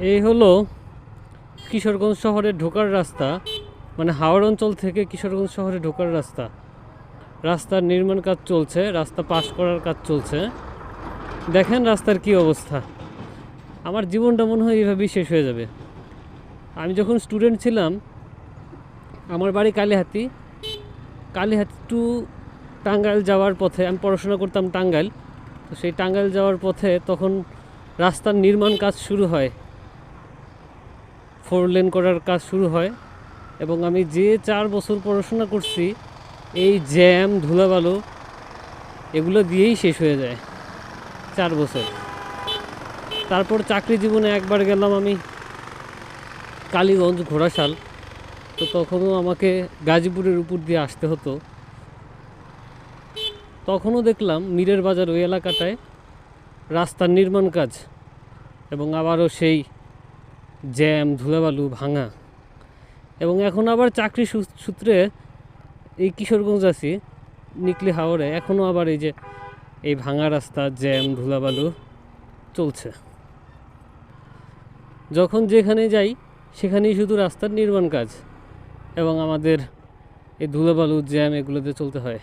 এই হলো কিশোরগঞ্জ শহরে ঢোকার রাস্তা, মানে হাওড় অঞ্চল থেকে কিশোরগঞ্জ শহরে ঢোকার রাস্তা। রাস্তার নির্মাণ কাজ চলছে, রাস্তা পাশ করার কাজ চলছে। দেখেন রাস্তার কি অবস্থা। আমার জীবনটা মনে হয় এইভাবেই শেষ হয়ে যাবে। আমি যখন স্টুডেন্ট ছিলাম, আমার বাড়ি কালীহাতি টু টাঙ্গাইল যাওয়ার পথে, আমি পড়াশোনা করতাম টাঙ্গাইল, তো সেই টাঙ্গাইল যাওয়ার পথে তখন রাস্তার নির্মাণ কাজ শুরু হয়, 4 লেন করার কাজ শুরু হয়। এবং আমি যে 4 বছর পড়াশোনা করছি, এই জ্যাম ধুলাবালু এগুলো দিয়েই শেষ হয়ে যায় 4 বছর। তারপর চাকরি জীবনে একবার গেলাম আমি কালীগঞ্জ ঘোড়াশাল, তো তখনও আমাকে গাজীপুরের উপর দিয়ে আসতে হতো। তখনও দেখলাম মীরের বাজার ওই এলাকাটায় রাস্তার নির্মাণ কাজ, এবং আবারও সেই জ্যাম ধুলাবালু ভাঙা। এবং এখন আবার চাকরি সূত্রে এই কিশোরগঞ্জ আছি, নিকলি হাওড়ে, এখনও আবার এই যে এই ভাঙা রাস্তা, জ্যাম ধুলাবালু চলছে। যখন যেখানে যাই সেখানেই শুধু রাস্তার নির্মাণ কাজ, এবং আমাদের এই ধুলাবালু জ্যাম এগুলোতে চলতে হয়।